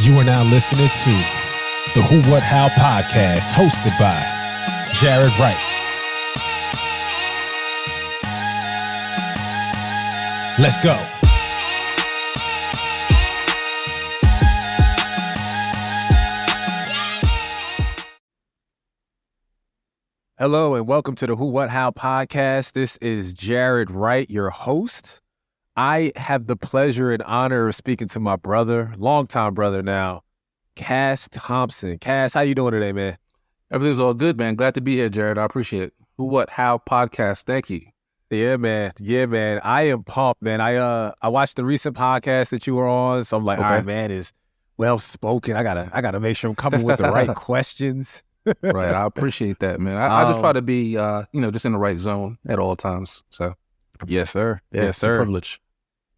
You are now listening to the Who, What, How podcast, hosted by Jarad Wright. Let's go. Hello and welcome to the Who, What, How podcast. This is Jarad Wright, your host. I have the pleasure and honor of speaking to my brother, longtime brother now, Cas Thompson. Cas, how you doing today, man? Everything's all good, man. Glad to be here, Jarad. I appreciate it. Who, What, How podcast. Thank you. Yeah, man. I am pumped, man. I watched the recent podcast that you were on, so I'm like, Okay. all right, man, is well spoken. I gotta make sure I'm coming with the right questions. Right. I appreciate that, man. I just try to be, just in the right zone at all times. So, Yes, sir. yeah, Yes, it's a sir. privilege.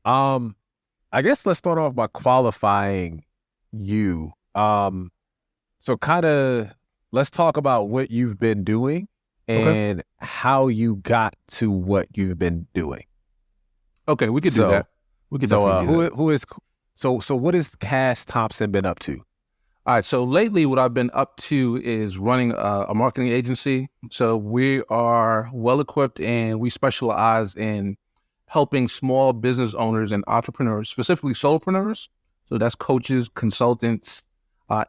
I guess let's start off by qualifying you. So kind of let's talk about what you've been doing and how you got to what you've been doing. Okay, we could do that. We could definitely do that. So what has Cas Thompson been up to? All right, so lately what I've been up to is running a marketing agency. So we are well-equipped and we specialize in helping small business owners and entrepreneurs, specifically solopreneurs. So that's coaches, consultants,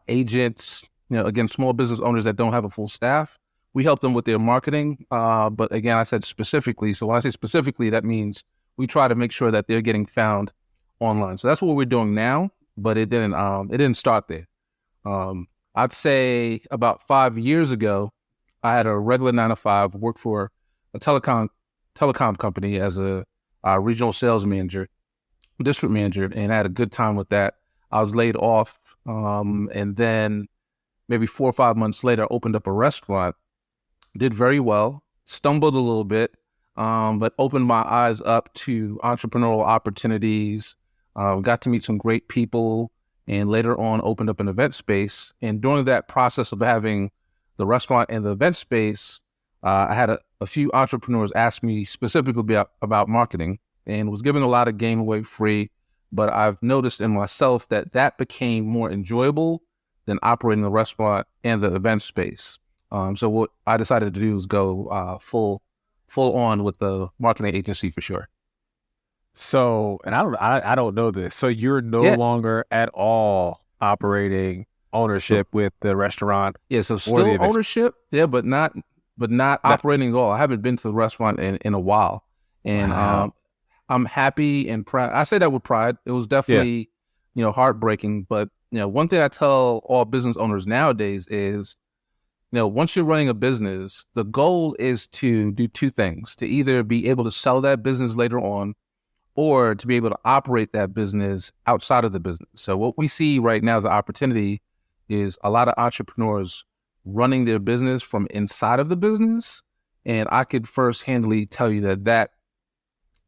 agents, again, small business owners that don't have a full staff. We help them with their marketing. But again, I said specifically. So when I say specifically, that means we try to make sure that they're getting found online. So that's what we're doing now, but it didn't start there. I'd say about 5 years ago, I had a regular 9-to-5, worked for a telecom company as a regional sales manager, district manager, and I had a good time with that. I was laid off, and then maybe 4 or 5 months later, I opened up a restaurant, did very well, stumbled a little bit, but opened my eyes up to entrepreneurial opportunities, got to meet some great people, and later on opened up an event space. And during that process of having the restaurant and the event space, I had a few entrepreneurs ask me specifically about marketing and was giving a lot of game away free. But I've noticed in myself that became more enjoyable than operating the restaurant and the event space. So what I decided to do was go full on with the marketing agency for sure. So, and I don't know this. So you're no longer at all operating ownership with the restaurant. Yeah, so still ownership, but not operating at all. I haven't been to the restaurant in a while, and Wow. I'm happy and proud. I say that with pride. It was definitely, heartbreaking. But one thing I tell all business owners nowadays is, once you're running a business, the goal is to do two things: to either be able to sell that business later on, or to be able to operate that business outside of the business. So what we see right now as an opportunity is a lot of entrepreneurs running their business from inside of the business. And I could first-handedly tell you that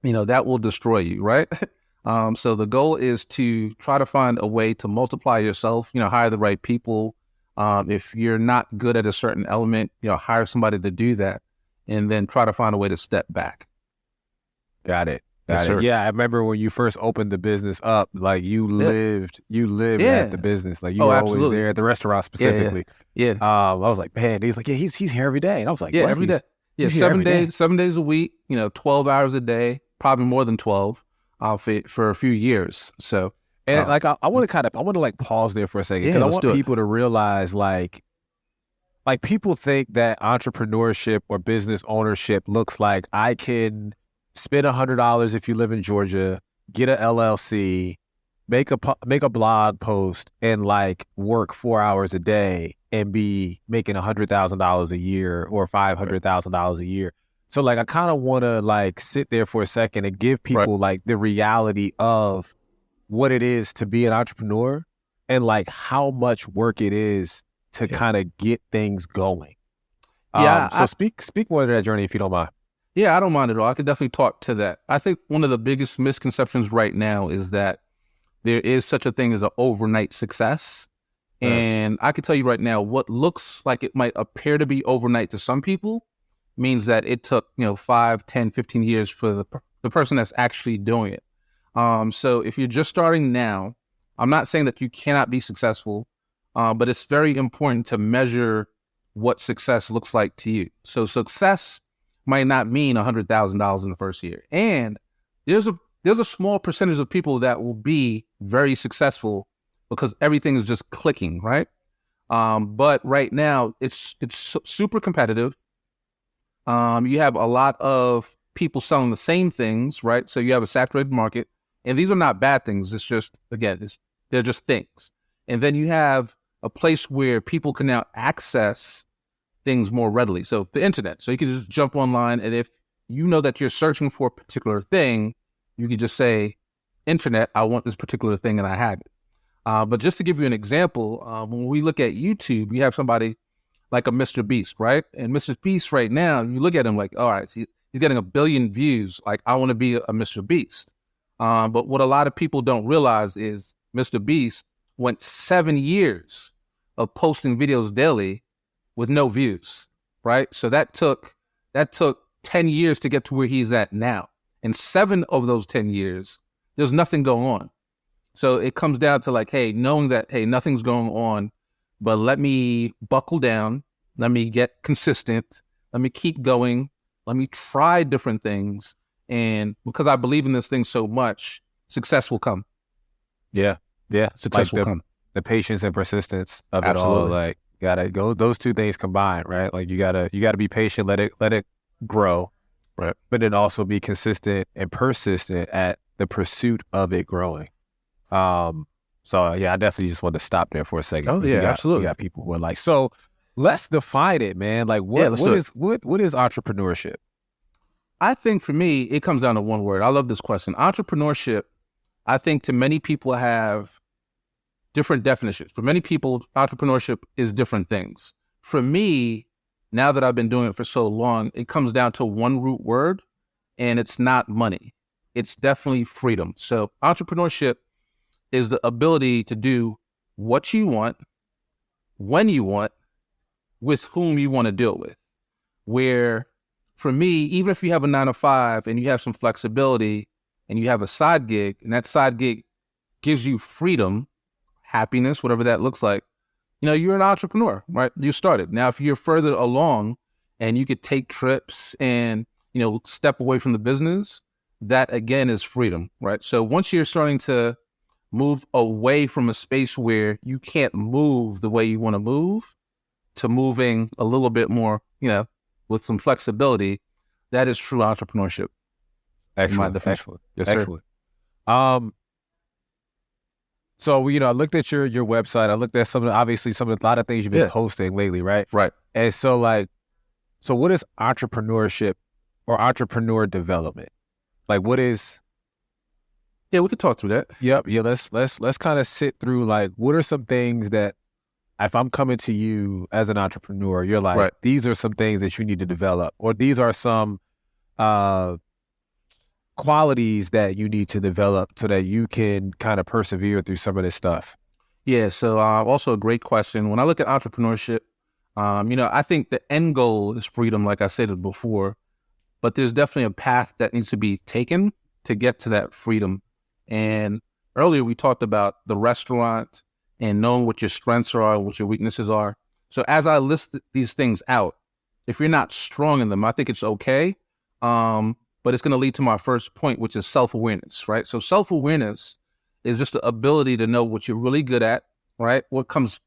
will destroy you, right? So the goal is to try to find a way to multiply yourself, hire the right people. If you're not good at a certain element, hire somebody to do that, and then try to find a way to step back. Got it. Yes, sir. Yeah, I remember when you first opened the business up, like you lived at the business. Like you were absolutely. always there at the restaurant specifically. Yeah. I was like, man, he's like, yeah, he's here every day. And I was like, Yeah, what? every day. Yeah, he's here every day. 7 days a week, 12 hours a day, probably more than 12 for a few years. So, And I want to pause there for a second because I want people to realize like people think that entrepreneurship or business ownership looks like I can spend $100 if you live in Georgia, get a LLC, make a blog post, and like work 4 hours a day and be making $100,000 a year or $500,000 a year. So like I kind of want to like sit there for a second and give people like the reality of what it is to be an entrepreneur and like how much work it is to kind of get things going. So speak more to that journey if you don't mind. Yeah, I don't mind at all. I could definitely talk to that. I think one of the biggest misconceptions right now is that there is such a thing as an overnight success. And I can tell you right now, what looks like it might appear to be overnight to some people means that it took, 5, 10, 15 years for the person that's actually doing it. So if you're just starting now, I'm not saying that you cannot be successful, but it's very important to measure what success looks like to you. So success might not mean $100,000 in the first year. And there's a small percentage of people that will be very successful because everything is just clicking, right? But right now it's super competitive. You have a lot of people selling the same things, right? So you have a saturated market, and these are not bad things. It's just, again, they're just things. And then you have a place where people can now access things more readily. So the internet. So you can just jump online, and if you know that you're searching for a particular thing, you can just say, internet, I want this particular thing, and I have it. But just to give you an example, when we look at YouTube, you have somebody like a Mr. Beast, right? And Mr. Beast right now, you look at him like, all right, so he's getting 1 billion views. Like, I want to be a Mr. Beast. But what a lot of people don't realize is Mr. Beast went 7 years of posting videos daily with no views, right? So that took 10 years to get to where he's at now. And 7 of those 10 years, there's nothing going on. So it comes down to like, hey, knowing that, hey, nothing's going on, but let me buckle down. Let me get consistent. Let me keep going. Let me try different things. And because I believe in this thing so much, success will come. Yeah. Success will come. The patience and persistence of Absolutely. it all. Like, gotta go. Those two things combined, right? Like, you gotta be patient. Let it grow, right? But then also be consistent and persistent at the pursuit of it growing. So yeah, I definitely just want to stop there for a second. Oh yeah, absolutely. We got people who are like, so let's define it, man. Like, what is entrepreneurship? I think for me, it comes down to one word. I love this question. Entrepreneurship, I think to many people have different definitions. For many people, entrepreneurship is different things. For me, now that I've been doing it for so long, it comes down to one root word, and it's not money. It's definitely freedom. So entrepreneurship is the ability to do what you want, when you want, with whom you want to deal with. Where for me, even if you have a 9-to-5 and you have some flexibility and you have a side gig, and that side gig gives you freedom, happiness, whatever that looks like, you're an entrepreneur, right? You started. Now, if you're further along and you could take trips and, step away from the business, that again is freedom, right? So once you're starting to move away from a space where you can't move the way you want to move to moving a little bit more, with some flexibility, that is true entrepreneurship. Excellent. Yes, excellent. Sir. So, I looked at your website. I looked at a lot of things you've been posting lately, right? Right. And so what is entrepreneurship or entrepreneur development? Like, what is... Yeah, we could talk through that. Yep. Yeah. Let's kind of sit through, like, what are some things that if I'm coming to you as an entrepreneur, you're like, right, these are some things that you need to develop, or these are some qualities that you need to develop so that you can kind of persevere through some of this stuff? Yeah. So also a great question. When I look at entrepreneurship, I think the end goal is freedom, like I said before, but there's definitely a path that needs to be taken to get to that freedom. And earlier we talked about the restaurant and knowing what your strengths are, what your weaknesses are. So as I list these things out, if you're not strong in them, I think it's okay. But it's going to lead to my first point, which is self-awareness, right? So self-awareness is just the ability to know what you're really good at, right? What comes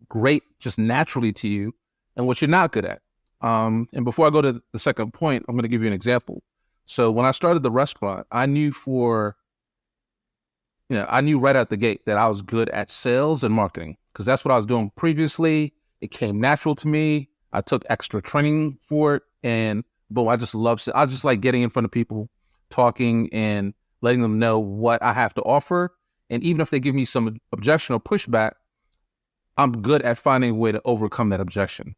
great just naturally to you and what you're not good at. And before I go to the second point, I'm going to give you an example. So when I started the restaurant, I knew right out the gate that I was good at sales and marketing because that's what I was doing previously. It came natural to me. I took extra training for it, and boom, I just love it. I just like getting in front of people, talking and letting them know what I have to offer. And even if they give me some objection or pushback, I'm good at finding a way to overcome that objection.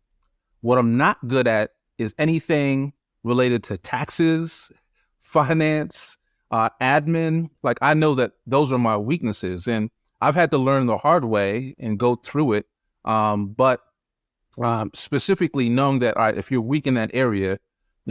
What I'm not good at is anything related to taxes, finance, admin. Like, I know that those are my weaknesses, and I've had to learn the hard way and go through it. But specifically knowing that, all right, if you're weak in that area,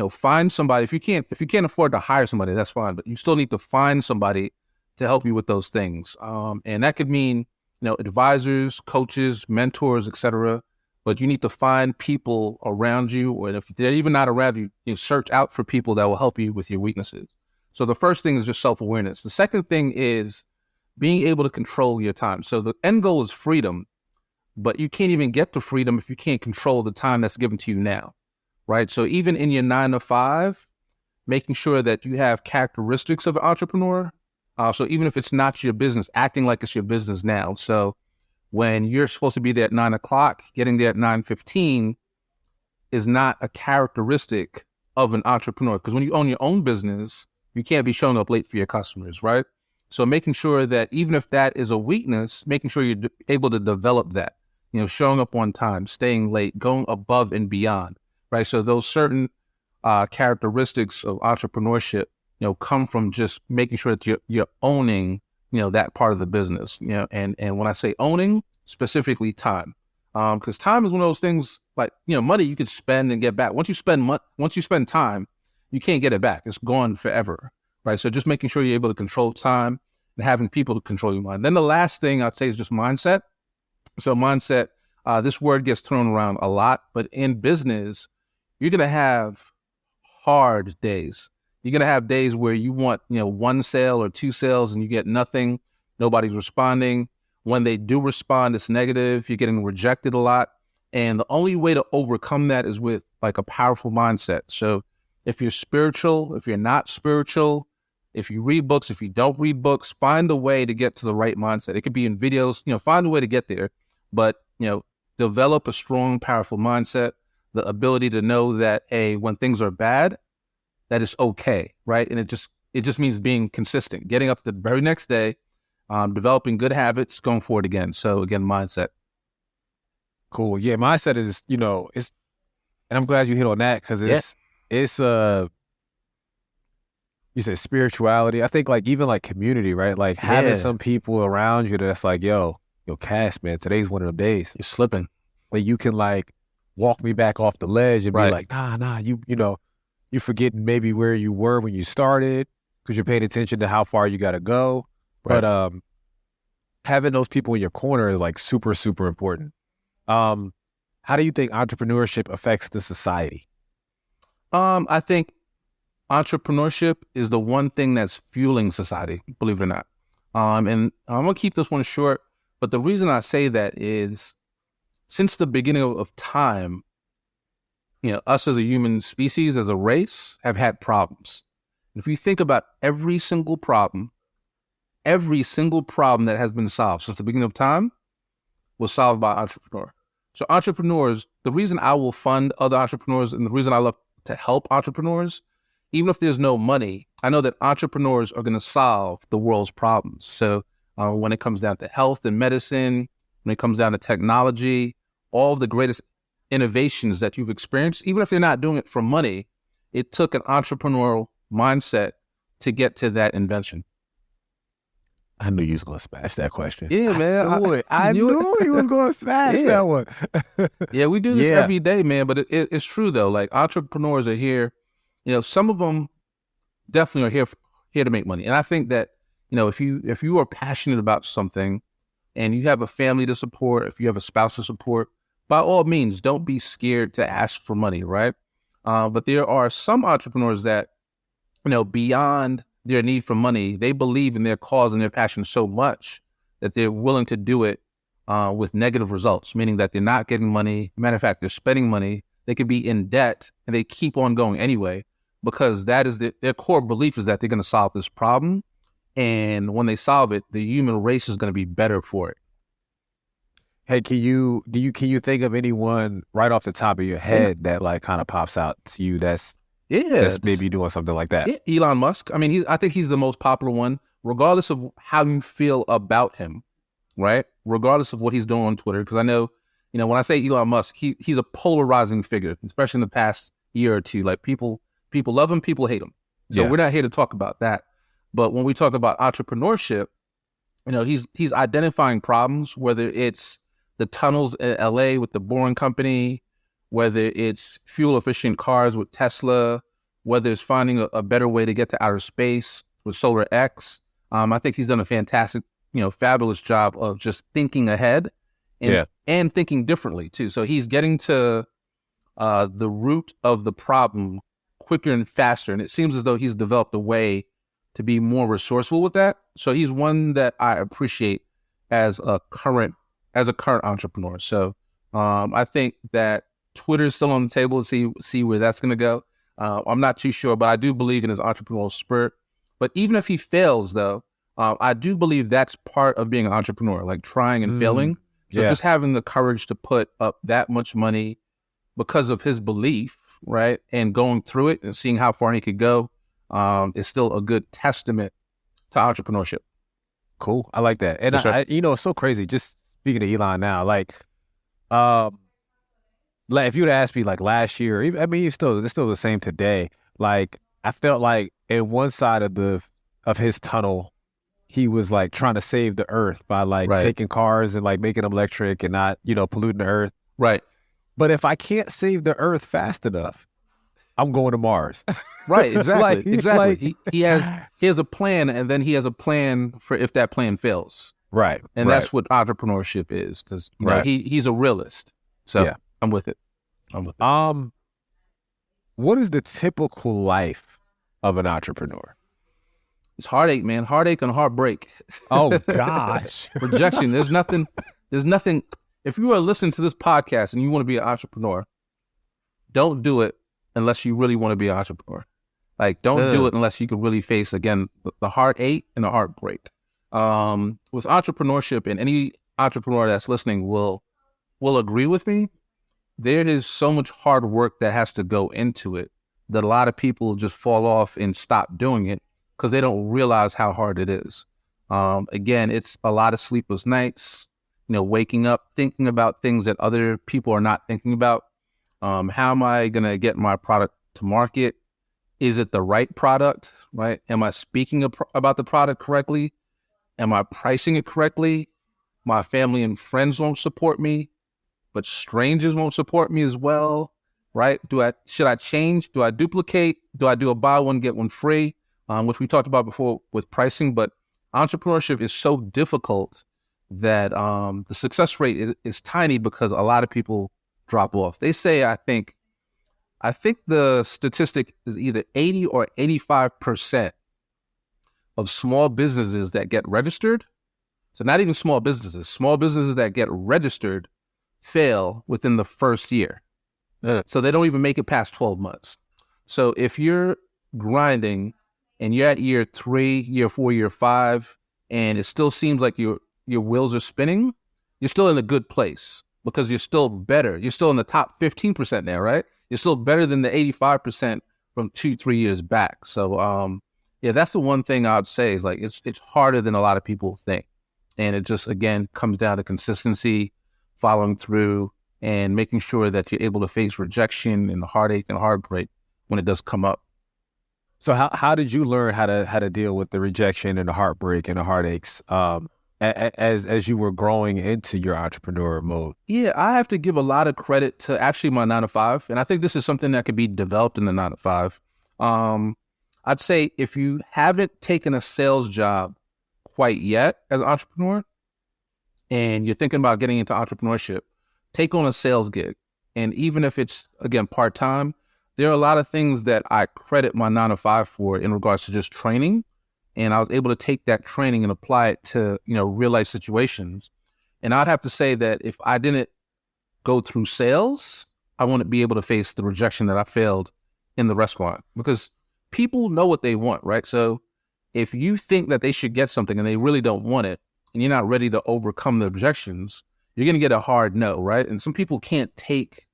find somebody. If you can't afford to hire somebody, that's fine. But you still need to find somebody to help you with those things. And that could mean, advisors, coaches, mentors, etc. But you need to find people around you, or if they're even not around you, search out for people that will help you with your weaknesses. So the first thing is just self-awareness. The second thing is being able to control your time. So the end goal is freedom, but you can't even get to freedom if you can't control the time that's given to you now, right? So even in your 9 to 5, making sure that you have characteristics of an entrepreneur. So even if it's not your business, acting like it's your business now. So when you're supposed to be there at 9 o'clock, getting there at 9:15 is not a characteristic of an entrepreneur. Because when you own your own business, you can't be showing up late for your customers, right? So making sure that even if that is a weakness, making sure you're able to develop that, showing up on time, staying late, going above and beyond, right? So those certain characteristics of entrepreneurship, come from just making sure that you're owning, that part of the business, and when I say owning, specifically time, because time is one of those things like, money you can spend and get back. Once you spend time, you can't get it back. It's gone forever, right? So just making sure you're able to control time and having people to control your mind. Then the last thing I'd say is just mindset. So mindset, this word gets thrown around a lot, but in business, you're going to have hard days. You're going to have days where you want, 1 sale or 2 sales and you get nothing. Nobody's responding. When they do respond, it's negative. You're getting rejected a lot. And the only way to overcome that is with like a powerful mindset. So if you're spiritual, if you're not spiritual, if you read books, if you don't read books, find a way to get to the right mindset. It could be in videos, find a way to get there, but, develop a strong, powerful mindset, the ability to know that, hey, when things are bad, that is okay, right? And it just means being consistent, getting up the very next day, developing good habits, going forward again. So again, mindset. Cool. Yeah, mindset is, it's, and I'm glad you hit on that because it's you said spirituality. I think like even like community, right? Like having some people around you that's like, yo, Cas, man, today's one of them days. You're slipping. Like you can like walk me back off the ledge and be like, nah, you're forgetting maybe where you were when you started because you're paying attention to how far you got to go. Right. But having those people in your corner is like super, super important. How do you think entrepreneurship affects the society? I think entrepreneurship is the one thing that's fueling society, believe it or not. And I'm going to keep this one short, but the reason I say that is since the beginning of time, us as a human species, as a race, have had problems. If you think about every single problem that has been solved since the beginning of time was solved by entrepreneurs. So entrepreneurs, the reason I will fund other entrepreneurs and the reason I love to help entrepreneurs, even if there's no money, I know that entrepreneurs are going to solve the world's problems. So when it comes down to health and medicine, when it comes down to technology, all of the greatest innovations that you've experienced, even if they're not doing it for money, it took an entrepreneurial mindset to get to that invention. I knew you was going to smash that question. Yeah, man. I knew you was going to smash that one. Yeah, we do this every day, man. But it's true, though. Like, entrepreneurs are here. Some of them definitely are here to make money. And I think that, if you are passionate about something and you have a family to support, if you have a spouse to support, by all means, don't be scared to ask for money, right? But there are some entrepreneurs that, beyond their need for money, they believe in their cause and their passion so much that they're willing to do it with negative results, meaning that they're not getting money. Matter of fact, they're spending money. They could be in debt and they keep on going anyway, because that is their core belief is that they're going to solve this problem. And when they solve it, the human race is going to be better for it. Hey, can you think of anyone right off the top of your head that like kind of pops out to you that's maybe doing something like that? Yeah, Elon Musk. I mean, I think he's the most popular one, regardless of how you feel about him, right? Regardless of what he's doing on Twitter, because I know, when I say Elon Musk, he's a polarizing figure, especially in the past year or two. Like people love him, people hate him. So we're not here to talk about that. But when we talk about entrepreneurship, he's identifying problems, whether it's the tunnels in LA with the Boring Company, whether it's fuel efficient cars with Tesla, whether it's finding a better way to get to outer space with Solar X. I think he's done a fantastic, fabulous job of just thinking ahead and thinking differently too. So he's getting to the root of the problem quicker and faster. And it seems as though he's developed a way to be more resourceful with that. So he's one that I appreciate as a current entrepreneur. So I think that Twitter is still on the table to see where that's going to go. I'm not too sure, but I do believe in his entrepreneurial spirit. But even if he fails, though, I do believe that's part of being an entrepreneur, like trying and failing. So just having the courage to put up that much money because of his belief, right, and going through it and seeing how far he could go is still a good testament to entrepreneurship. Cool. I like that. And it's so crazy. Just speaking to Elon now, like if you would ask me like last year, it's still the same today. Like I felt like in one side of his tunnel, he was like trying to save the earth by like taking cars and like making them electric and not, polluting the earth. Right. But if I can't save the earth fast enough, I'm going to Mars. Right. Exactly. Exactly. He has a plan, and then he has a plan for if that plan fails. Right. And that's what entrepreneurship is, because he's a realist. So I'm with it. What is the typical life of an entrepreneur? It's heartache, man. Heartache and heartbreak. Oh gosh. Rejection. There's nothing. If you are listening to this podcast and you want to be an entrepreneur, don't do it unless you really want to be an entrepreneur. Like, don't do it unless you can really face, again, the heartache and the heartbreak. With entrepreneurship, and any entrepreneur that's listening will agree with me, there is so much hard work that has to go into it that a lot of people just fall off and stop doing it because they don't realize how hard it is. Again, it's a lot of sleepless nights, waking up, thinking about things that other people are not thinking about. How am I going to get my product to market? Is it the right product, right? Am I speaking about the product correctly? Am I pricing it correctly? My family and friends won't support me, but strangers won't support me as well, right? Should I change? Do I duplicate? Do I do a buy one, get one free? Which we talked about before with pricing, but entrepreneurship is so difficult that the success rate is tiny because a lot of people drop off. They say, I think the statistic is either 80 or 85% of small businesses that get registered. So not even small businesses that get registered fail within the first year. So they don't even make it past 12 months. So if you're grinding and you're at year 3, year 4, year 5, and it still seems like your wheels are spinning, you're still in a good place because you're still better. You're still in the top 15% now, right? You're still better than the 85% from 2-3 years back. So, that's the one thing I would say is like, it's harder than a lot of people think. And it just, again, comes down to consistency, following through, and making sure that you're able to face rejection and the heartache and heartbreak when it does come up. So how did you learn how to deal with the rejection and the heartbreak and the heartaches as you were growing into your entrepreneur mode? Yeah, I have to give a lot of credit to actually my 9-to-5, and I think this is something that could be developed in the 9-to-5. I'd say if you haven't taken a sales job quite yet as an entrepreneur, and you're thinking about getting into entrepreneurship, take on a sales gig. And even if it's, again, part-time, there are a lot of things that I credit my 9-to-5 for in regards to just training. And I was able to take that training and apply it to, real life situations. And I'd have to say that if I didn't go through sales, I wouldn't be able to face the rejection that I failed in the restaurant, because people know what they want, right? So if you think that they should get something and they really don't want it, and you're not ready to overcome the objections, you're going to get a hard no, right? And some people can't take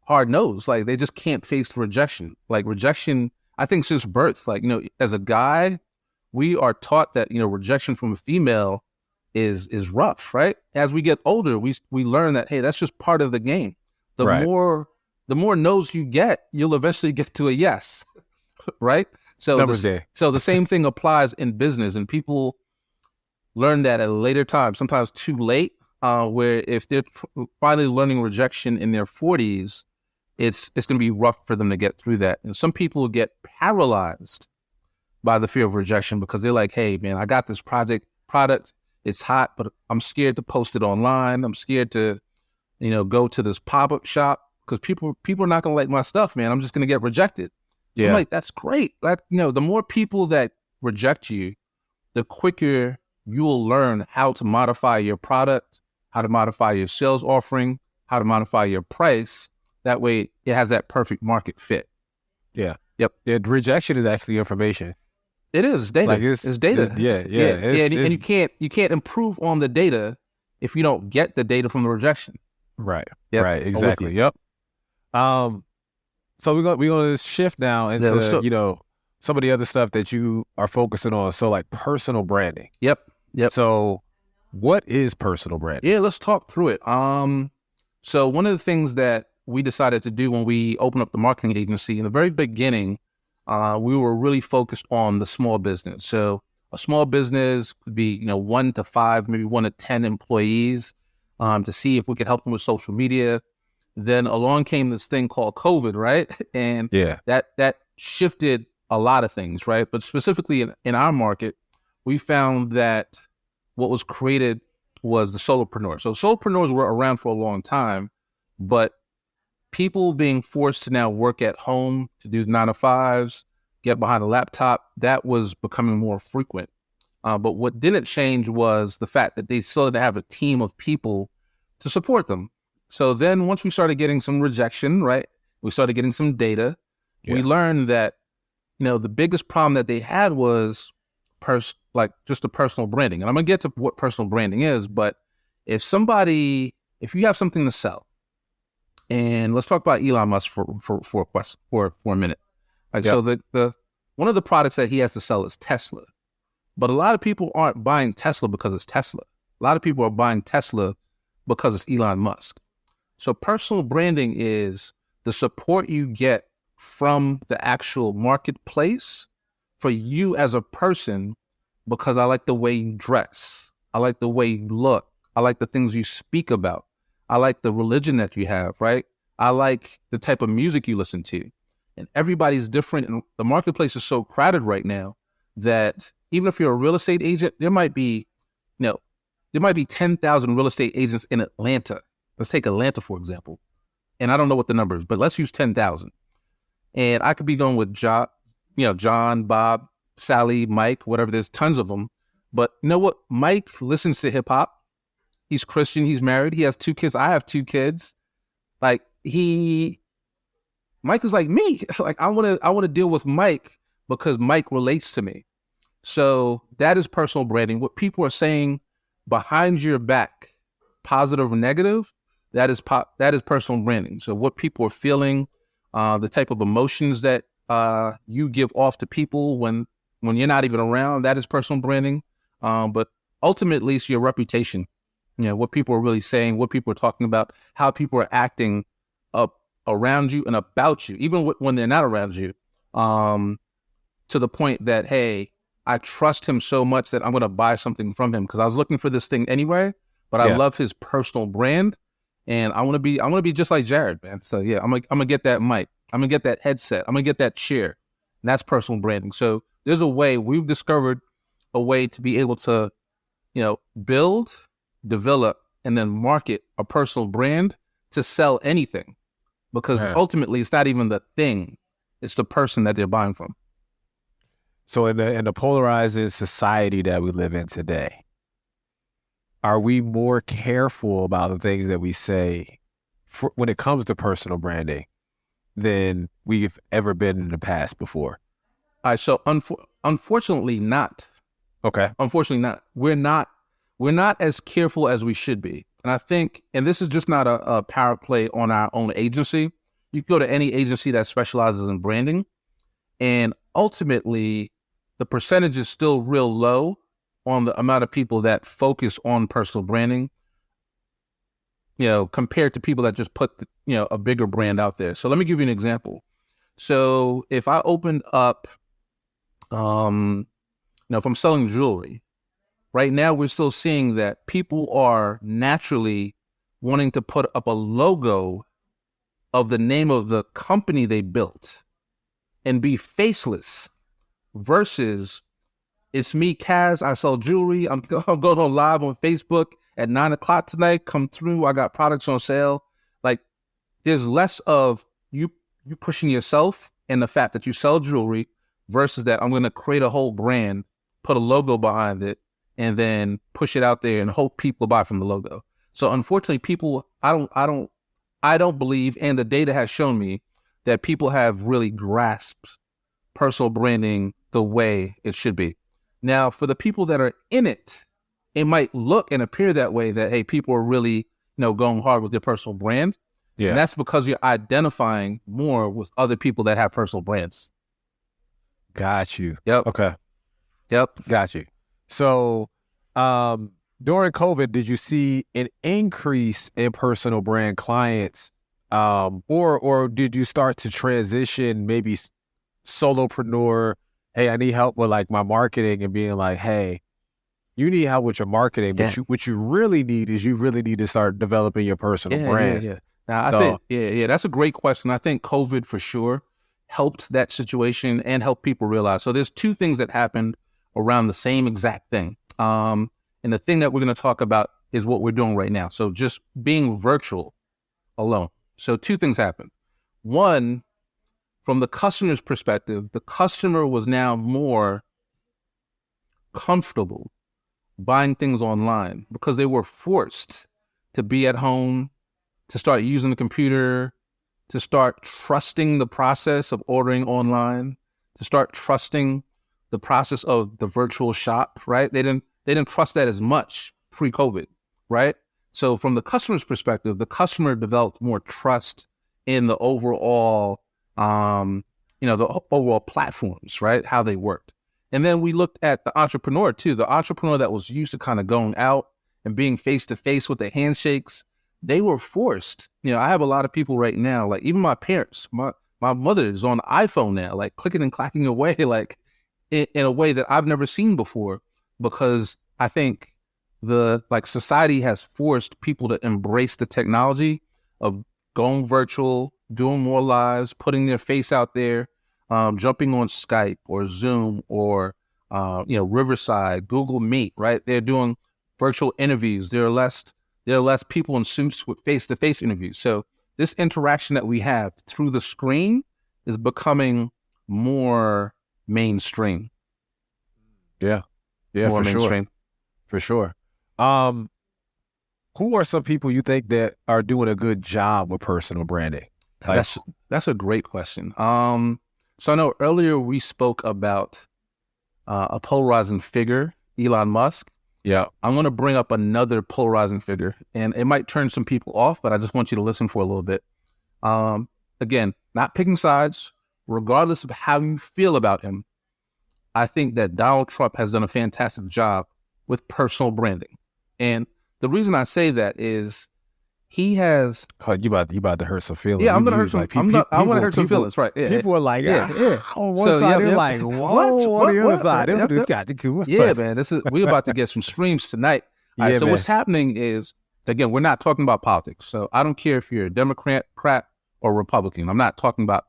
hard no's. Like, they just can't face the rejection. Like, rejection, I think since birth, like, as a guy, we are taught that, rejection from a female is rough, right? As we get older, we learn that, hey, that's just part of the game. The more no's you get, you'll eventually get to a yes, right? So the same thing applies in business, and people learn that at a later time, sometimes too late, where if they're finally learning rejection in their 40s, it's going to be rough for them to get through that. And some people get paralyzed by the fear of rejection, because they're like, hey, man, I got this product. It's hot, but I'm scared to post it online. I'm scared to, go to this pop-up shop because people are not going to like my stuff, man. I'm just going to get rejected. Yeah. I'm like, that's great. Like, the more people that reject you, the quicker you will learn how to modify your product, how to modify your sales offering, how to modify your price. That way it has that perfect market fit. Yeah. Yep. Yeah, rejection is actually information. It is. It's data. Like it's data. And you can't improve on the data if you don't get the data from the rejection. Right. Yep. Right. Exactly. Yep. So we're gonna shift now into some of the other stuff that you are focusing on. So like personal branding. Yep. So what is personal branding? Yeah, let's talk through it. So one of the things that we decided to do when we opened up the marketing agency in the very beginning, we were really focused on the small business. So a small business could be, 1 to 5, maybe 1 to 10 employees, to see if we could help them with social media. Then along came this thing called COVID, right? And that shifted a lot of things, right? But specifically in our market, we found that what was created was the solopreneur. So solopreneurs were around for a long time, but people being forced to now work at home, to do 9 to 5s, get behind a laptop, that was becoming more frequent. But what didn't change was the fact that they still had to have a team of people to support them. So then once we started getting some rejection, right, we started getting some data, we learned that, the biggest problem that they had was just the personal branding. And I'm going to get to what personal branding is, but if you have something to sell, and let's talk about Elon Musk for a minute. Right? So the one of the products that he has to sell is Tesla. But a lot of people aren't buying Tesla because it's Tesla. A lot of people are buying Tesla because it's Elon Musk. So personal branding is the support you get from the actual marketplace for you as a person, because I like the way you dress. I like the way you look. I like the things you speak about. I like the religion that you have, right? I like the type of music you listen to. And everybody's different. And the marketplace is so crowded right now that even if you're a real estate agent, there might be 10,000 real estate agents in Atlanta. Let's take Atlanta, for example. And I don't know what the number is, but let's use 10,000. And I could be going with John, Bob, Sally, Mike, whatever. There's tons of them. But you know what? Mike listens to hip hop. He's Christian. He's married. He has 2 kids. I have 2 kids. Like Mike is like me. Like I want to deal with Mike because Mike relates to me. So that is personal branding. What people are saying behind your back, positive or negative, that is personal branding. So what people are feeling, the type of emotions that you give off to people when you're not even around, that is personal branding. But ultimately, it's your reputation. What people are really saying, what people are talking about, how people are acting up around you and about you, even when they're not around you, to the point that, hey, I trust him so much that I'm going to buy something from him because I was looking for this thing anyway, but I love his personal brand, and I want to be just like Jarad, man. So yeah, I'm gonna get that mic, I'm gonna get that headset, I'm gonna get that chair, and that's personal branding. So there's a way we've discovered a way to be able to, build, develop, and then market a personal brand to sell anything, because ultimately it's not even the thing, it's the person that they're buying from. So in the polarizing society that we live in today, are we more careful about the things that we say when it comes to personal branding than we've ever been in the past before? So unfortunately not. Okay. Unfortunately not. We're not as careful as we should be. And I think, and this is just not a power play on our own agency. You can go to any agency that specializes in branding, and ultimately the percentage is still real low on the amount of people that focus on personal branding, compared to people that just put, a bigger brand out there. So let me give you an example. So if I opened up, if I'm selling jewelry, right now we're still seeing that people are naturally wanting to put up a logo of the name of the company they built and be faceless. versus it's me, Cas. I sell jewelry. I'm going on live on Facebook at 9:00 tonight. Come through. I got products on sale. Like, there's less of you pushing yourself and the fact that you sell jewelry versus that I'm going to create a whole brand, put a logo behind it, and then push it out there and hope people buy from the logo. So unfortunately, people, I don't believe, and the data has shown me that people have really grasped personal branding the way it should be. Now, for the people that are in it, it might look and appear that way, that, hey, people are really, going hard with their personal brand. Yeah. And that's because you're identifying more with other people that have personal brands. Got you. Yep. Okay. Yep. Got you. So, during COVID, did you see an increase in personal brand clients, or did you start to transition, maybe solopreneur? Hey, I need help with like my marketing, and being like, hey, you need help with your marketing, but what you really need is to start developing your personal brand. Yeah. Now, I think, that's a great question. I think COVID for sure helped that situation and helped people realize. So there's two things that happened around the same exact thing. And the thing that we're going to talk about is what we're doing right now. So just being virtual alone. So two things happened. One, from the customer's perspective, the customer was now more comfortable buying things online because they were forced to be at home, to start using the computer, to start trusting the process of ordering online, to start trusting the process of the virtual shop, right? They didn't trust that as much pre-COVID, right? So from the customer's perspective, the customer developed more trust in the overall, the overall platforms, right? How they worked. And then we looked at the entrepreneur too, the entrepreneur that was used to kind of going out and being face-to-face with the handshakes. They were forced. I have a lot of people right now, like even my parents, my mother is on iPhone now, like clicking and clacking away, like in a way that I've never seen before, because I think society has forced people to embrace the technology of going virtual, doing more lives, putting their face out there, jumping on Skype or Zoom or, Riverside, Google Meet, right? They're doing virtual interviews. There are less people in suits with face-to-face interviews. So this interaction that we have through the screen is becoming more mainstream. Yeah, more for mainstream. Sure. For sure. Who are some people you think that are doing a good job with personal branding? That's a great question. So I know earlier we spoke about a polarizing figure, Elon Musk. Yeah. I'm going to bring up another polarizing figure, and it might turn some people off, but I just want you to listen for a little bit. Again, not picking sides, regardless of how you feel about him. I think that Donald Trump has done a fantastic job with personal branding. And the reason I say that is he has... You about to hurt some feelings. Yeah, I'm going to hurt some... I want to hurt some feelings, right. Yeah, people are like, on one side, they're like, whoa, on the other side. Yeah, man, we're about to get some streams tonight. All right, so what's happening is, again, we're not talking about politics. So I don't care if you're a Democrat or Republican. I'm not talking about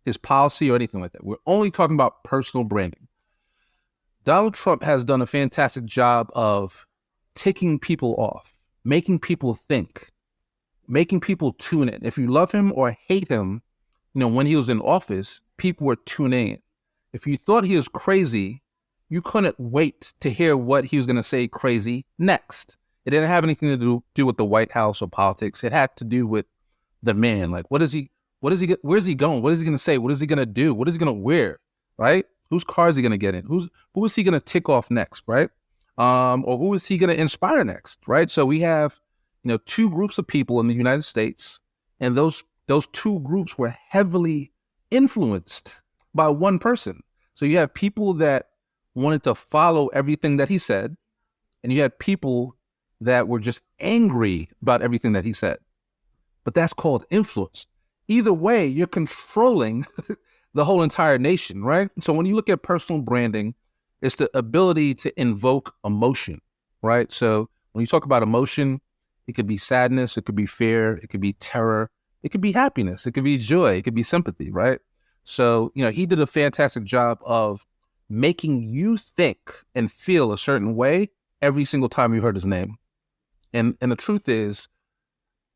his policy or anything like that. We're only talking about personal branding. Donald Trump has done a fantastic job of ticking people off, making people think, making people tune in. If you love him or hate him, when he was in office, people were tuning in. If you thought he was crazy, you couldn't wait to hear what he was going to say crazy next. It didn't have anything to do with the White House or politics. It had to do with the man. Like, where's he going? What is he going to say? What is he going to do? What is he going to wear? Right? Whose car is he going to get in? Who is he going to tick off next? Right? Or who is he going to inspire next? Right? So we have, two groups of people in the United States, and those two groups were heavily influenced by one person. So you have people that wanted to follow everything that he said, and you had people that were just angry about everything that he said. But that's called influence. Either way, you're controlling the whole entire nation, right? So when you look at personal branding, it's the ability to invoke emotion, right? So when you talk about emotion, it could be sadness, it could be fear, it could be terror, it could be happiness, it could be joy, it could be sympathy, right? So, he did a fantastic job of making you think and feel a certain way every single time you heard his name. And the truth is,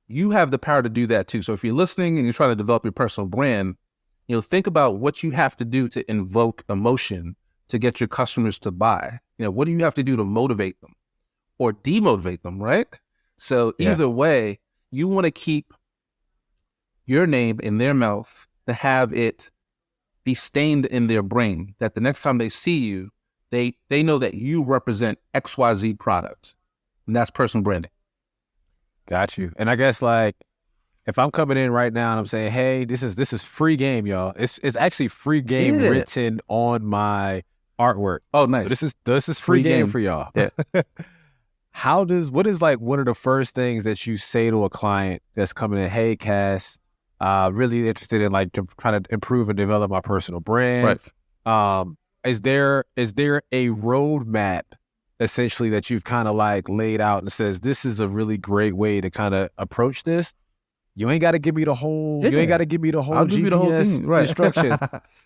you have the power to do that too. So if you're listening and you're trying to develop your personal brand, think about what you have to do to invoke emotion to get your customers to buy. What do you have to do to motivate them or demotivate them, right? So either way, you want to keep your name in their mouth, to have it be stained in their brain, that the next time they see you, they know that you represent XYZ product. And that's personal branding. Got you. And I guess like if I'm coming in right now and I'm saying, hey, this is free game, y'all. It's actually free game written on my artwork. Oh, nice. So this is free game for y'all. Yeah. What is like one of the first things that you say to a client that's coming in, hey, Cas, really interested in like trying to improve and develop my personal brand. Right. Is there a roadmap essentially that you've kind of like laid out and says, this is a really great way to kind of approach this? You ain't got to give me the whole, I'll GPS give you the whole thing. Right. instructions,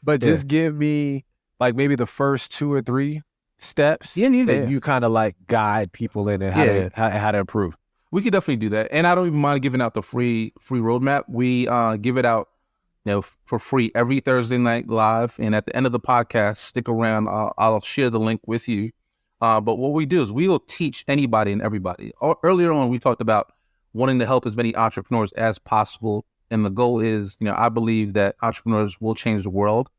but just give me like maybe the first 2 or 3 steps that you kind of like guide people in and how to improve. We could definitely do that. And I don't even mind giving out the free roadmap. We give it out for free every Thursday night live. And at the end of the podcast, stick around. I'll share the link with you. But what we do is we will teach anybody and everybody. Earlier on, we talked about wanting to help as many entrepreneurs as possible. And the goal is, I believe that entrepreneurs will change the world.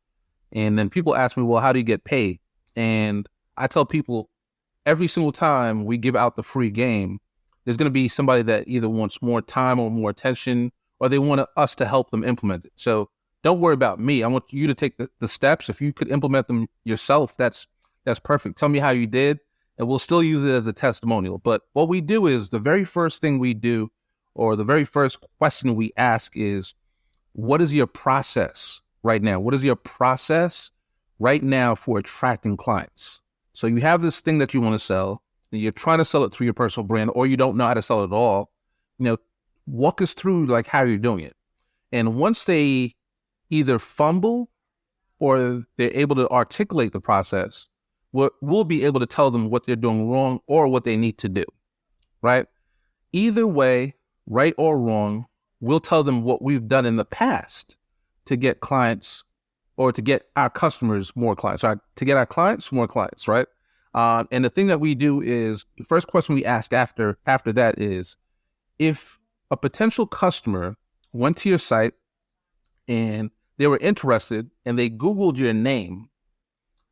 And then people ask me, well, how do you get paid? And I tell people every single time we give out the free game, there's going to be somebody that either wants more time or more attention, or they want us to help them implement it. So don't worry about me. I want you to take the steps. If you could implement them yourself, that's perfect. Tell me how you did, and we'll still use it as a testimonial. But what we do is the very first thing we do, or the very first question we ask is, what is your process right now? What is your process right now for attracting clients? So you have this thing that you want to sell, and you're trying to sell it through your personal brand, or you don't know how to sell it at all. Walk us through like how you're doing it. And once they either fumble or they're able to articulate the process, we'll be able to tell them what they're doing wrong or what they need to do, right? Either way, right or wrong, we'll tell them what we've done in the past to get clients, or to get our customers more clients, or to get our clients more clients, right? And the thing that we do is, the first question we ask after that is, if a potential customer went to your site and they were interested and they Googled your name,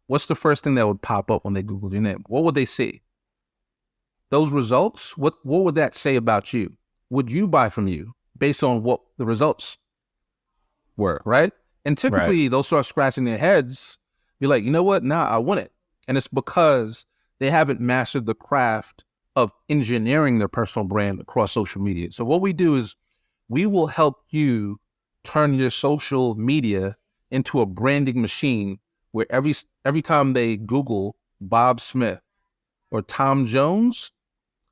what's the first thing that would pop up when they Googled your name? What would they see? Those results, what would that say about you? Would you buy from you based on what the results were, right? And typically they'll start scratching their heads, be like, you know what? Nah, I want it. And it's because they haven't mastered the craft of engineering their personal brand across social media. So what we do is we will help you turn your social media into a branding machine where every time they Google Bob Smith or Tom Jones,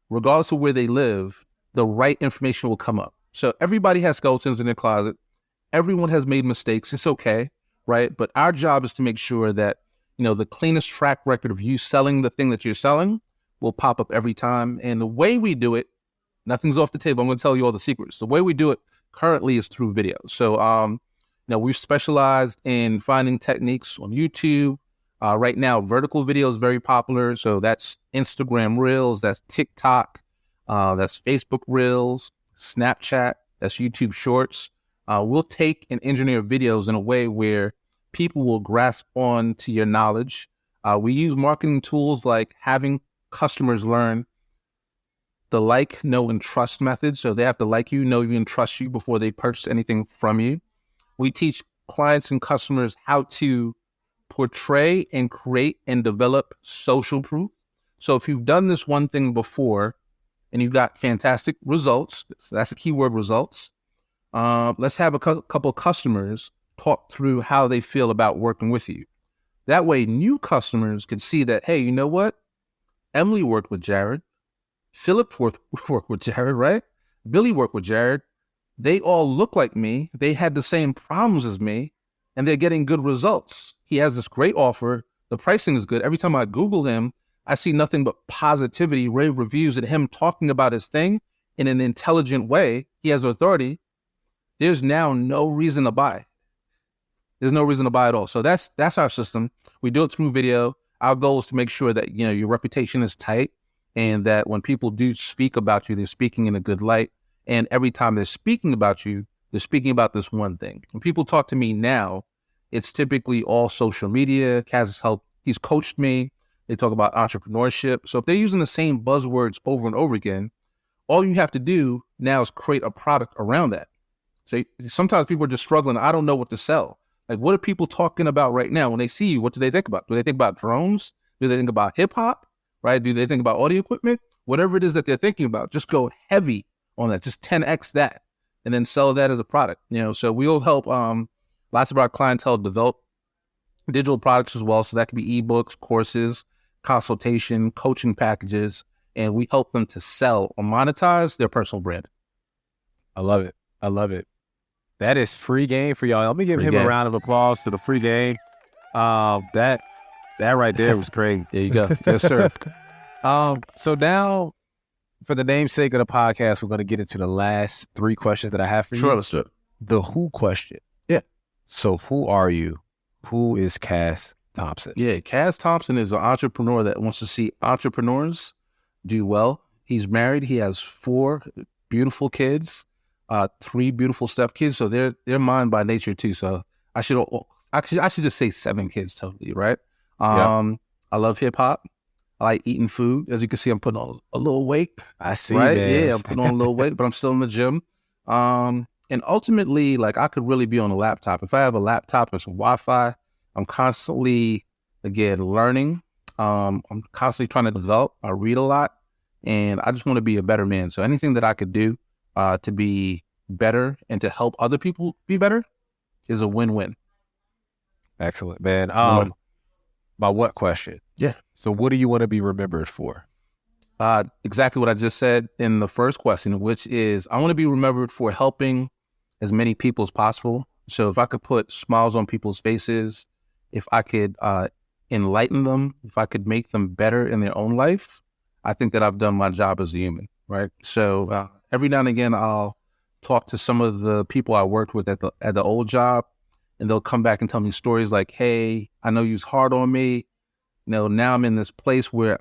regardless of where they live, the right information will come up. So everybody has skeletons in their closet. Everyone has made mistakes. It's okay, right? But our job is to make sure that, the cleanest track record of you selling the thing that you're selling will pop up every time. And the way we do it, nothing's off the table. I'm going to tell you all the secrets. The way we do it currently is through video. So, we've specialized in finding techniques on YouTube. Right now, vertical video is very popular. So that's Instagram Reels, that's TikTok, that's Facebook Reels, Snapchat, that's YouTube Shorts. We'll take and engineer videos in a way where people will grasp on to your knowledge. We use marketing tools like having customers learn the like, know, and trust method. So they have to like you, know you, and trust you before they purchase anything from you. We teach clients and customers how to portray and create and develop social proof. So if you've done this one thing before and you've got fantastic results, so that's the keyword, results, let's have a couple of customers talk through how they feel about working with you. That way, new customers can see that, hey, you know what? Emily worked with Jarad. Philip worked with Jarad, right? Billy worked with Jarad. They all look like me. They had the same problems as me, and they're getting good results. He has this great offer. The pricing is good. Every time I Google him, I see nothing but positivity, rave reviews, and him talking about his thing in an intelligent way. He has authority. There's now no reason to buy. There's no reason to buy at all. So that's our system. We do it through video. Our goal is to make sure that, your reputation is tight, and that when people do speak about you, they're speaking in a good light. And every time they're speaking about you, they're speaking about this one thing. When people talk to me now, it's typically all social media. Cas has helped. He's coached me. They talk about entrepreneurship. So if they're using the same buzzwords over and over again, all you have to do now is create a product around that. So sometimes people are just struggling. I don't know what to sell. Like, what are people talking about right now? When they see you, what do they think about? Do they think about drones? Do they think about hip hop? Right? Do they think about audio equipment? Whatever it is that they're thinking about, just go heavy on that. Just 10x that, and then sell that as a product. So we'll help lots of our clientele develop digital products as well. So that could be ebooks, courses, consultation, coaching packages, and we help them to sell or monetize their personal brand. I love it. I love it. That is free game for y'all. Let me give him a round of applause to the free game. That right there was great. There you go. Yes, sir. So now, for the namesake of the podcast, we're going to get into the last 3 questions that I have for you. Sure, let's do it. The who question. Yeah. So who are you? Who is Cas Thompson? Yeah, Cas Thompson is an entrepreneur that wants to see entrepreneurs do well. He's married. He has 4 beautiful kids. 3 beautiful stepkids, so they're mine by nature too. So I should just say 7 kids totally, right? I love hip hop. I like eating food. As you can see, I'm putting on a little weight. I see, right? Man. Yeah, I'm putting on a little weight, but I'm still in the gym. And ultimately, like, I could really be on a laptop. If I have a laptop and some Wi-Fi, I'm constantly, again, learning. I'm constantly trying to develop. I read a lot, and I just want to be a better man. So anything that I could do to be better and to help other people be better is a win-win. Excellent, man. My what question? Yeah. So what do you want to be remembered for? Exactly what I just said in the first question, which is I want to be remembered for helping as many people as possible. So if I could put smiles on people's faces, if I could enlighten them, if I could make them better in their own life, I think that I've done my job as a human, right? So every now and again, I'll talk to some of the people I worked with at the old job, and they'll come back and tell me stories like, hey, I know you was hard on me. Now I'm in this place where,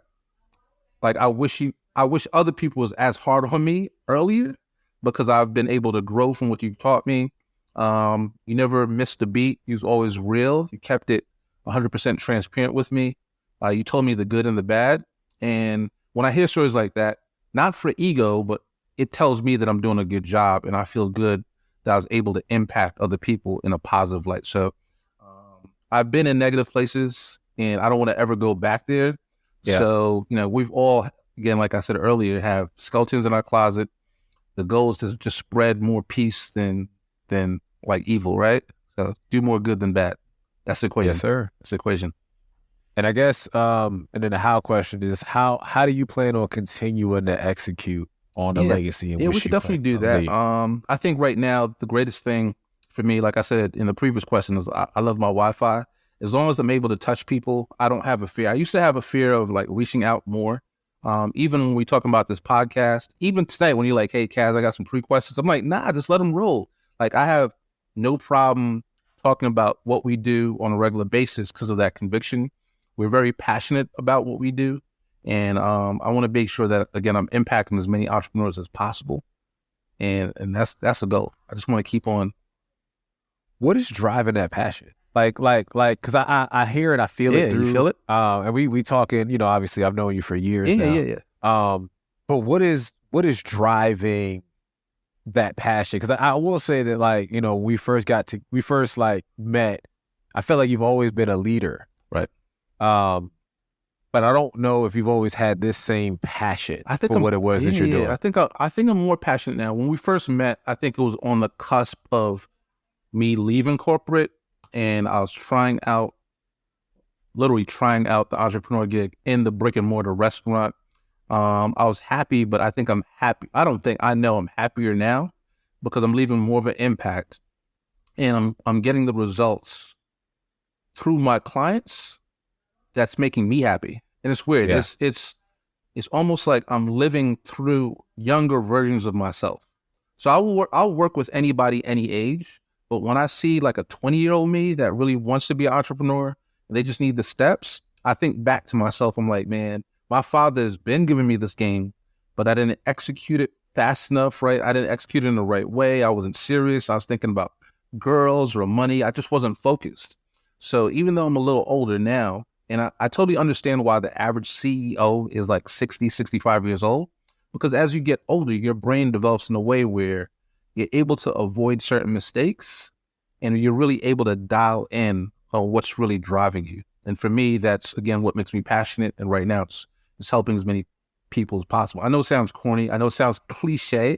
like, I wish other people was as hard on me earlier, because I've been able to grow from what you've taught me. You never missed a beat. You was always real. You kept it 100% transparent with me. You told me the good and the bad. And when I hear stories like that, not for ego, but it tells me that I'm doing a good job, and I feel good that I was able to impact other people in a positive light. So I've been in negative places, and I don't want to ever go back there. Yeah. So, we've all, again, like I said earlier, have skeletons in our closet. The goal is to just spread more peace than like evil, right? So do more good than bad. That's the equation. Yes, sir. That's the equation. And I guess, and then the how question is how do you plan on continuing to execute on the legacy? We should definitely do that. I think right now, the greatest thing for me, like I said in the previous question, is I love my Wi-Fi. As long as I'm able to touch people, I don't have a fear. I used to have a fear of like reaching out more. Even when we talking about this podcast, even tonight when you're like, hey, Cas, I got some pre-questions. I'm like, nah, just let them roll. Like, I have no problem talking about what we do on a regular basis because of that conviction. We're very passionate about what we do. And I want to make sure that, again, I'm impacting as many entrepreneurs as possible. And that's the goal. I just want to keep on. What is driving that passion? Like, because I hear it, I feel it. You feel it? And we talking, obviously I've known you for years now. Yeah. But what is driving that passion? Because I will say that, like, we first met, I felt like you've always been a leader. Right. But I don't know if you've always had this same passion for what it was that you're doing. I think I'm more passionate now. When we first met, I think it was on the cusp of me leaving corporate, and I was literally trying out the entrepreneur gig in the brick and mortar restaurant. I was happy, but I think I'm happy. I know I'm happier now because I'm leaving more of an impact, and I'm getting the results through my clients that's making me happy. And it's weird. Yeah. It's almost like I'm living through younger versions of myself. So I'll work with anybody, any age. But when I see like a 20-year-old me that really wants to be an entrepreneur and they just need the steps, I think back to myself. I'm like, man, my father has been giving me this game, but I didn't execute it fast enough, right? I didn't execute it in the right way. I wasn't serious. I was thinking about girls or money. I just wasn't focused. So even though I'm a little older now, and I totally understand why the average CEO is like 60, 65 years old, because as you get older, your brain develops in a way where you're able to avoid certain mistakes and you're really able to dial in on what's really driving you. And for me, that's, again, what makes me passionate. And right now, it's helping as many people as possible. I know it sounds corny. I know it sounds cliche,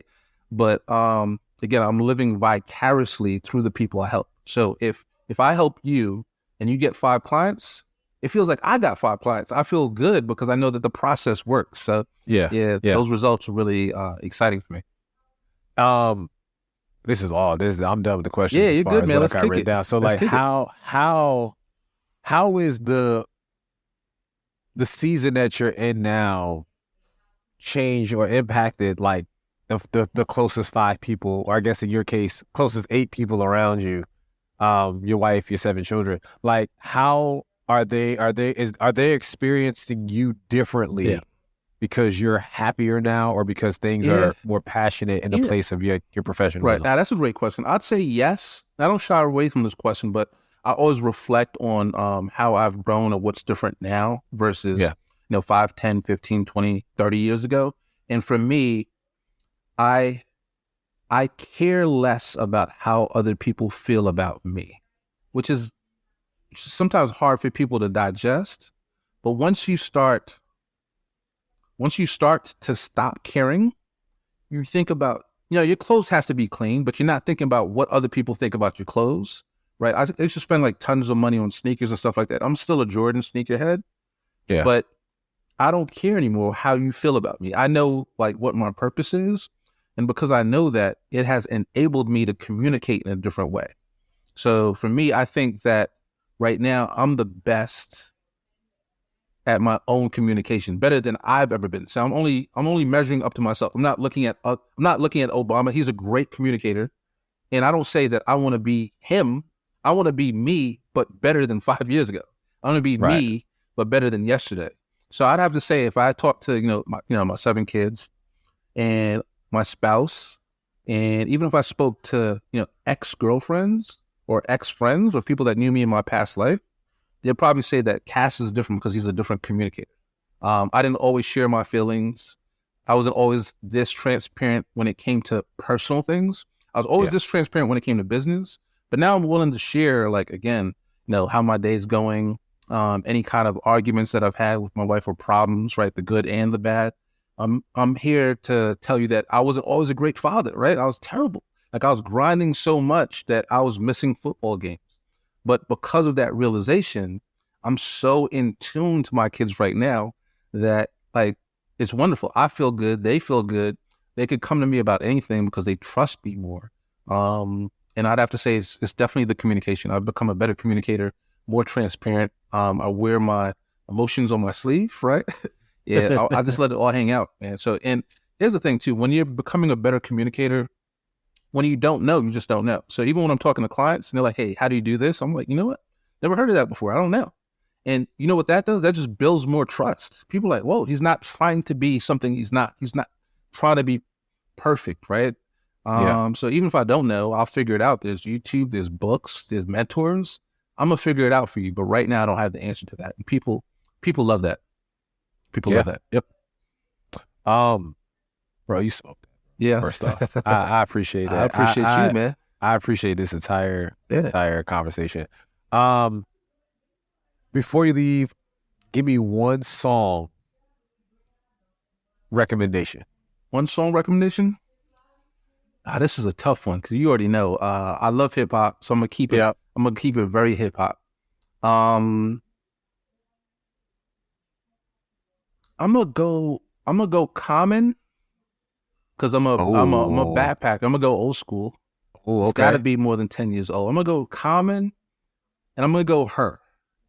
but again, I'm living vicariously through the people I help. So if I help you and you get 5 clients, it feels like I got 5 clients. I feel good because I know that the process works. So yeah, those results are really exciting for me. I'm done with the questions. Yeah, you're good, man. Let's kick it down. So like, how is the season that you're in now changed or impacted like the closest 5 people, or I guess in your case, closest 8 people around you, your wife, your 7 children? Like, how are they experiencing you differently? Yeah. Because you're happier now, or because things are more passionate in the place of your professionalism? Right. Now, that's a great question. I'd say yes. I don't shy away from this question, but I always reflect on how I've grown or what's different now versus 5, 10, 15, 20, 30 years ago. And for me, I care less about how other people feel about me, which is sometimes hard for people to digest. But once you start to stop caring, you think about, your clothes has to be clean, but you're not thinking about what other people think about your clothes, right? I used to spend like tons of money on sneakers and stuff like that. I'm still a Jordan sneakerhead, but I don't care anymore how you feel about me. I know like what my purpose is. And because I know that, it has enabled me to communicate in a different way. So for me, I think that right now I'm the best at my own communication, better than I've ever been. So I'm only measuring up to myself. I'm not looking at Obama. He's a great communicator. And I don't say that I want to be him. I want to be me, but better than 5 years ago. I want to be me, but better than yesterday. So I'd have to say, if I talk to, my 7 kids and my spouse, and even if I spoke to, ex-girlfriends or ex-friends or people that knew me in my past life, they'd probably say that Cas is different because he's a different communicator. I didn't always share my feelings. I wasn't always this transparent when it came to personal things. I was always this transparent when it came to business. But now I'm willing to share, like, again, how my day's going, any kind of arguments that I've had with my wife or problems, right? The good and the bad. I'm here to tell you that I wasn't always a great father, right? I was terrible. Like, I was grinding so much that I was missing football games. But because of that realization, I'm so in tune to my kids right now that, like, it's wonderful. I feel good. They feel good. They could come to me about anything because they trust me more. And I'd have to say it's definitely the communication. I've become a better communicator, more transparent. I wear my emotions on my sleeve, right? I just let it all hang out, man. So, and here's the thing too, when you're becoming a better communicator, when you don't know, you just don't know. So even when I'm talking to clients and they're like, hey, how do you do this? I'm like, you know what? Never heard of that before. I don't know. And you know what that does? That just builds more trust. People are like, whoa, he's not trying to be something he's not. He's not trying to be perfect, right? So even if I don't know, I'll figure it out. There's YouTube, there's books, there's mentors. I'm going to figure it out for you. But right now I don't have the answer to that. And people love that. People love that. Yep. Bro, you smoked that. Yeah. First off, I appreciate that. I appreciate you, man. I appreciate this entire conversation. Before you leave, give me one song recommendation. One song recommendation? This is a tough one because you already know I love hip hop, so I'm gonna keep it. I'm gonna keep it very hip hop. I'm gonna go Common because I'm a backpacker. I'm gonna go old school. Oh, okay. It's got to be more than 10 years old. I'm gonna go Common, and I'm gonna go Her.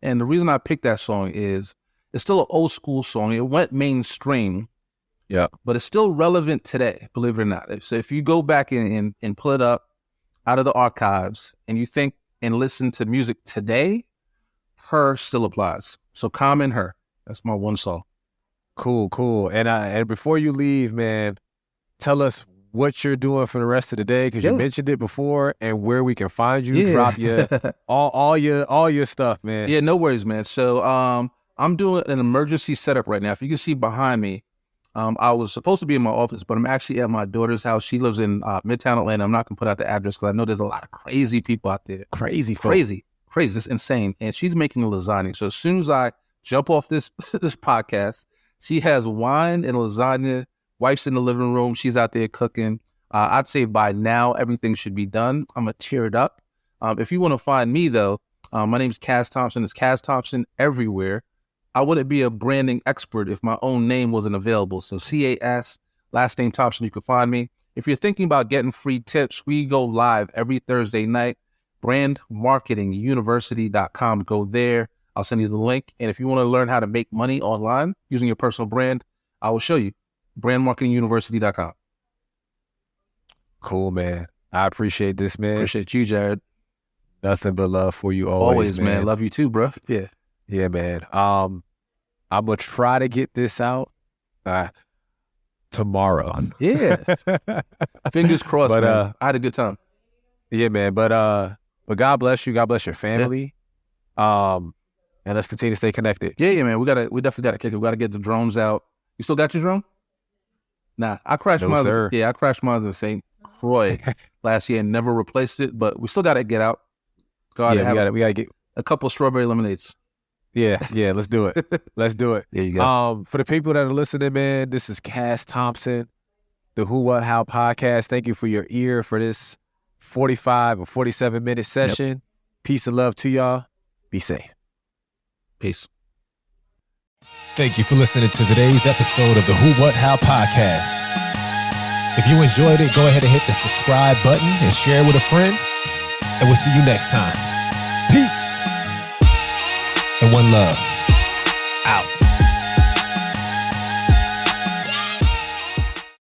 And the reason I picked that song is it's still an old school song. It went mainstream. Yeah. But it's still relevant today, believe it or not. So if you go back and pull it up out of the archives and you think and listen to music today, Her still applies. So Common, Her. That's my one song. Cool. And before you leave, man, tell us what you're doing for the rest of the day, because you mentioned it before, and where we can find you. Drop your all your stuff, man. Yeah, no worries, man. So I'm doing an emergency setup right now. If you can see behind me, I was supposed to be in my office, but I'm actually at my daughter's house. She lives in Midtown Atlanta. I'm not going to put out the address because I know there's a lot of crazy people out there. Crazy. It's insane. And she's making a lasagna. So as soon as I jump off this podcast, she has wine and lasagna. Wife's in the living room. She's out there cooking. I'd say by now, everything should be done. I'm going to tear it up. If you want to find me, though, my name's Cas Thompson. It's Cas Thompson everywhere. I wouldn't be a branding expert if my own name wasn't available. So CAS, last name Thompson, you can find me. If you're thinking about getting free tips, we go live every Thursday night. Brandmarketinguniversity.com. Go there. I'll send you the link. And if you want to learn how to make money online using your personal brand, I will show you. Brandmarketinguniversity.com. Cool, man. I appreciate this, man. Appreciate you, Jarad. Nothing but love for you always, man. Love you too, bro. Yeah, man. I'm going to try to get this out tomorrow. Yeah. Fingers crossed, man. I had a good time. Yeah, man. But God bless you. God bless your family. Yeah. And let's continue to stay connected. Yeah, man. We definitely got to kick it. We got to get the drones out. You still got your drone? Nah, I crashed mine. Sir. Yeah, I crashed mine in St. Croix last year and never replaced it, but we still got to get out. We got to get a couple strawberry lemonades. Yeah, let's do it. Let's do it. There you go. For the people that are listening, man, this is Cas Thompson, the Who, What, How podcast. Thank you for your ear for this 45 or 47-minute session. Yep. Peace and love to y'all. Be safe. Peace. Thank you for listening to today's episode of the Who, What, How podcast. If you enjoyed it, go ahead and hit the subscribe button and share it with a friend. And we'll see you next time. Peace. And one love.